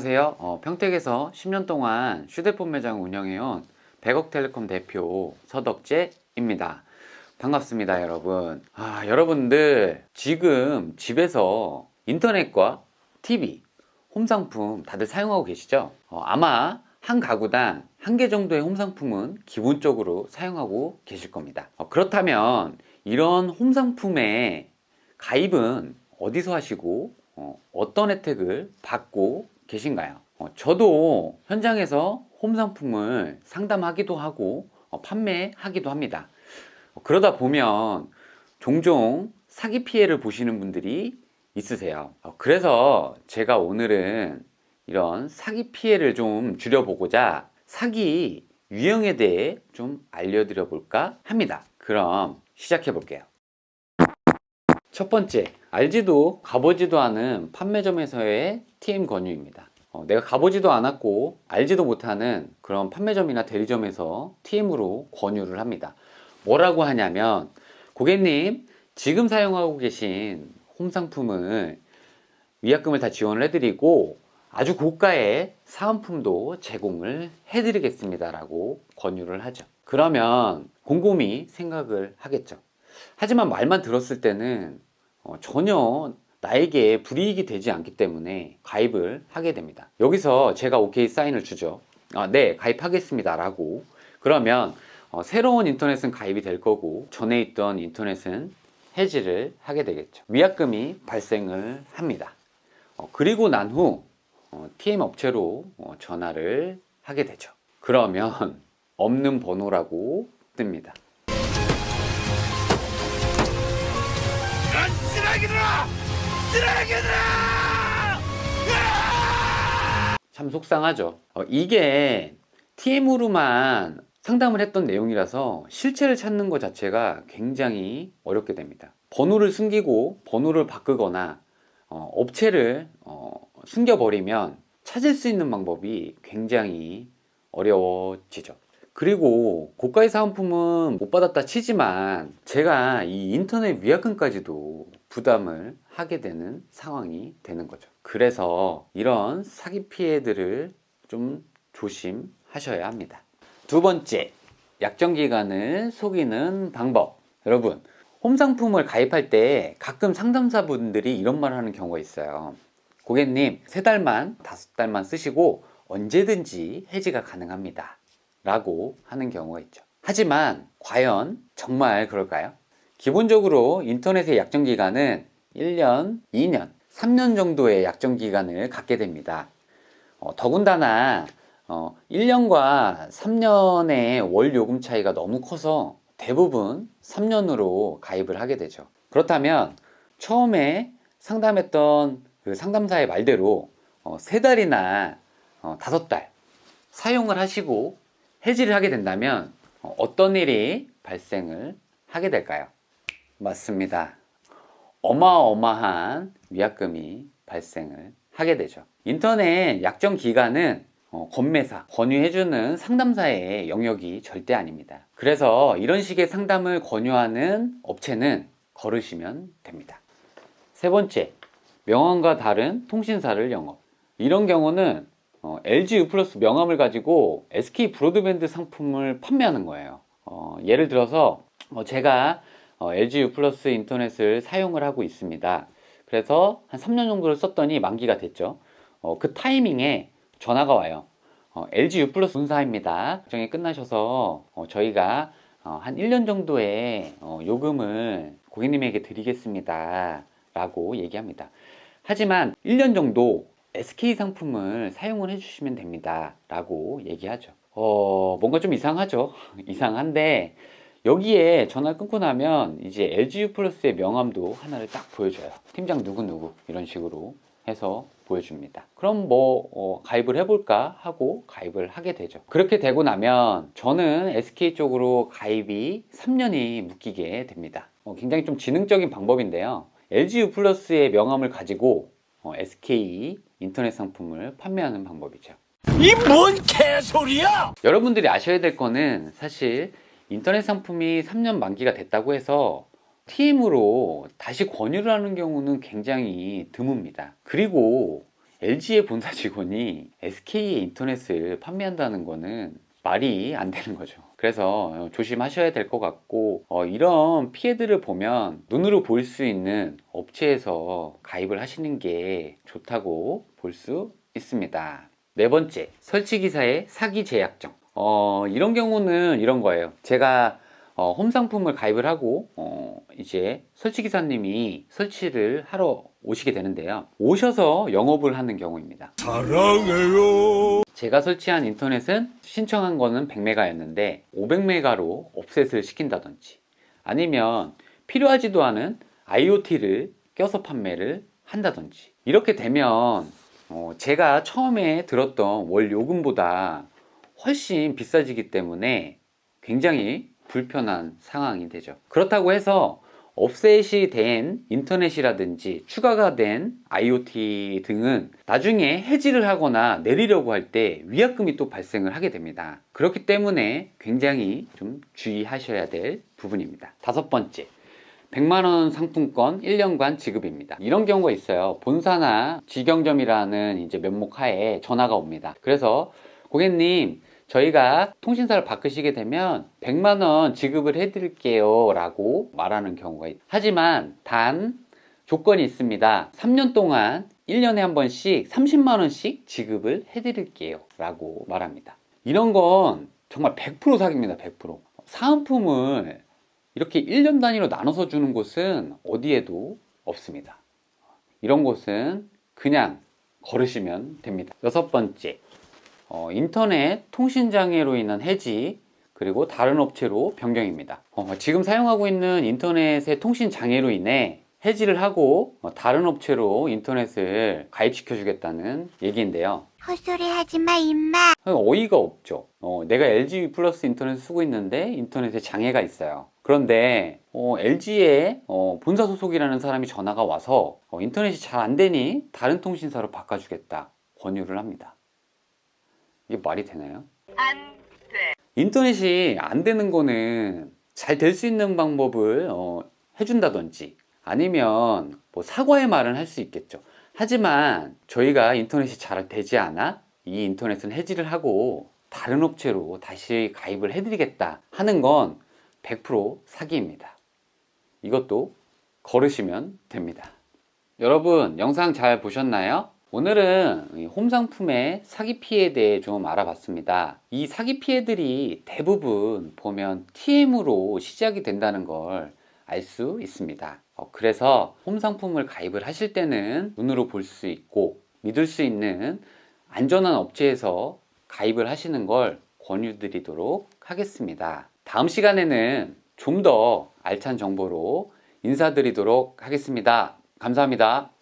안녕하세요. 평택에서 10년 동안 휴대폰 매장 운영해온 백억텔레콤 대표 서덕재입니다. 반갑습니다, 여러분. 여러분들 지금 집에서 인터넷과 TV, 홈상품 다들 사용하고 계시죠? 아마 한 가구당 한 개 정도의 홈상품은 기본적으로 사용하고 계실 겁니다. 그렇다면 이런 홈상품의 가입은 어디서 하시고 어떤 혜택을 받고 계신가요? 저도 현장에서 홈상품을 상담하기도 하고 판매하기도 합니다. 그러다 보면 종종 사기 피해를 보시는 분들이 있으세요. 그래서 제가 오늘은 이런 사기 피해를 좀 줄여보고자 사기 유형에 대해 좀 알려드려 볼까 합니다. 그럼 시작해 볼게요. 첫 번째, 알지도 가보지도 않은 판매점에서의 TM 권유입니다. 내가 가보지도 않았고 알지도 못하는 그런 판매점이나 대리점에서 TM으로 권유를 합니다. 뭐라고 하냐면, 고객님 지금 사용하고 계신 홈상품을 위약금을 다 지원을 해드리고 아주 고가의 사은품도 제공을 해드리겠습니다 라고 권유를 하죠. 그러면 곰곰이 생각을 하겠죠. 하지만 말만 들었을 때는 전혀 나에게 불이익이 되지 않기 때문에 가입을 하게 됩니다. 여기서 제가 오케이 사인을 주죠. 네, 가입하겠습니다 라고. 그러면 새로운 인터넷은 가입이 될 거고 전에 있던 인터넷은 해지를 하게 되겠죠. 위약금이 발생을 합니다. 그리고 난 후 TM 업체로 전화를 하게 되죠. 그러면 없는 번호라고 뜹니다. 참 속상하죠. 이게 TM으로만 상담을 했던 내용이라서 실체를 찾는 것 자체가 굉장히 어렵게 됩니다. 번호를 숨기고 번호를 바꾸거나 업체를 숨겨버리면 찾을 수 있는 방법이 굉장히 어려워지죠. 그리고 고가의 사은품은 못 받았다 치지만 제가 이 인터넷 위약금까지도 부담을 하게 되는 상황이 되는 거죠. 그래서 이런 사기 피해들을 좀 조심하셔야 합니다. 두 번째, 약정기간을 속이는 방법. 여러분, 홈상품을 가입할 때 가끔 상담사분들이 이런 말을 하는 경우가 있어요. 고객님, 3달만 5달만 쓰시고 언제든지 해지가 가능합니다 라고 하는 경우가 있죠. 하지만 과연 정말 그럴까요? 기본적으로 인터넷의 약정기간은 1년, 2년, 3년 정도의 약정기간을 갖게 됩니다. 더군다나 1년과 3년의 월 요금 차이가 너무 커서 대부분 3년으로 가입을 하게 되죠. 그렇다면 처음에 상담했던 그 상담사의 말대로 3달이나 5달 사용을 하시고 해지를 하게 된다면 어떤 일이 발생을 하게 될까요? 맞습니다. 어마어마한 위약금이 발생을 하게 되죠. 인터넷 약정 기간은 권매사, 권유해주는 상담사의 영역이 절대 아닙니다. 그래서 이런 식의 상담을 권유하는 업체는 거르시면 됩니다. 세 번째, 명함과 다른 통신사를 영업. 이런 경우는 LG U+ 명함을 가지고 SK 브로드밴드 상품을 판매하는 거예요. 예를 들어서 제가 LG U+ 인터넷을 사용을 하고 있습니다. 그래서 한 3년 정도를 썼더니 만기가 됐죠. 그 타이밍에 전화가 와요. LG U+ 본사입니다. 일정이 끝나셔서 저희가 한 1년 정도의 요금을 고객님에게 드리겠습니다 라고 얘기합니다. 하지만 1년 정도 SK 상품을 사용을 해주시면 됩니다 라고 얘기하죠. 뭔가 좀 이상하죠. 이상한데 여기에 전화를 끊고 나면 이제 LG U+의 명함도 하나를 딱 보여줘요. 팀장 누구누구 이런 식으로 해서 보여줍니다. 그럼 가입을 해볼까 하고 가입을 하게 되죠. 그렇게 되고 나면 저는 SK 쪽으로 가입이 3년이 묶이게 됩니다. 굉장히 좀 지능적인 방법인데요. LG U+의 명함을 가지고 SK 인터넷 상품을 판매하는 방법이죠. 이 뭔 개소리야! 여러분들이 아셔야 될 거는 사실 인터넷 상품이 3년 만기가 됐다고 해서 TM으로 다시 권유를 하는 경우는 굉장히 드뭅니다. 그리고 LG의 본사 직원이 SK의 인터넷을 판매한다는 거는 말이 안 되는 거죠. 그래서 조심하셔야 될 것 같고, 이런 피해들을 보면 눈으로 볼 수 있는 업체에서 가입을 하시는 게 좋다고 볼 수 있습니다. 네 번째, 설치 기사의 사기 제약정. 이런 경우는 이런 거예요. 제가 홈 상품을 가입을 하고 이제 설치 기사님이 설치를 하러 오시게 되는데요. 오셔서 영업을 하는 경우입니다. 사랑해요. 제가 설치한 인터넷은 신청한 거는 100메가였는데 500메가로 옵셋을 시킨다든지, 아니면 필요하지도 않은 IoT를 껴서 판매를 한다든지, 이렇게 되면 제가 처음에 들었던 월 요금보다 훨씬 비싸지기 때문에 굉장히 불편한 상황이 되죠. 그렇다고 해서 업셋이 된 인터넷이라든지 추가가 된 IoT 등은 나중에 해지를 하거나 내리려고 할 때 위약금이 또 발생을 하게 됩니다. 그렇기 때문에 굉장히 좀 주의하셔야 될 부분입니다. 다섯 번째, 100만원 상품권 1년간 지급입니다. 이런 경우가 있어요. 본사나 직영점이라는 이제 면목 하에 전화가 옵니다. 그래서 고객님, 저희가 통신사를 바꾸시게 되면 100만원 지급을 해드릴게요 라고 말하는 경우가 있어요. 하지만 단 조건이 있습니다. 3년 동안 1년에 한 번씩 30만원씩 지급을 해드릴게요 라고 말합니다. 이런 건 정말 100% 사기입니다. 100%. 사은품을 이렇게 1년 단위로 나눠서 주는 곳은 어디에도 없습니다. 이런 곳은 그냥 걸으시면 됩니다. 여섯 번째, 인터넷 통신 장애로 인한 해지, 그리고 다른 업체로 변경입니다. 지금 사용하고 있는 인터넷의 통신 장애로 인해 해지를 하고 다른 업체로 인터넷을 가입시켜 주겠다는 얘기인데요. 헛소리 하지마 임마. 어이가 없죠. 내가 LG 플러스 인터넷을 쓰고 있는데 인터넷에 장애가 있어요. 그런데 LG의 본사 소속이라는 사람이 전화가 와서 인터넷이 잘 안 되니 다른 통신사로 바꿔주겠다 권유를 합니다. 이게 말이 되나요? 안 돼. 인터넷이 안 되는 거는 잘 될 수 있는 방법을 해준다든지, 아니면 뭐 사과의 말은 할 수 있겠죠. 하지만 저희가 인터넷이 잘 되지 않아 이 인터넷은 해지를 하고 다른 업체로 다시 가입을 해드리겠다 하는 건 100% 사기입니다. 이것도 걸으시면 됩니다. 여러분, 영상 잘 보셨나요? 오늘은 홈 상품의 사기 피해에 대해 좀 알아봤습니다. 이 사기 피해들이 대부분 보면 TM으로 시작이 된다는 걸 알 수 있습니다. 그래서 홈 상품을 가입을 하실 때는 눈으로 볼 수 있고 믿을 수 있는 안전한 업체에서 가입을 하시는 걸 권유드리도록 하겠습니다. 다음 시간에는 좀 더 알찬 정보로 인사드리도록 하겠습니다. 감사합니다.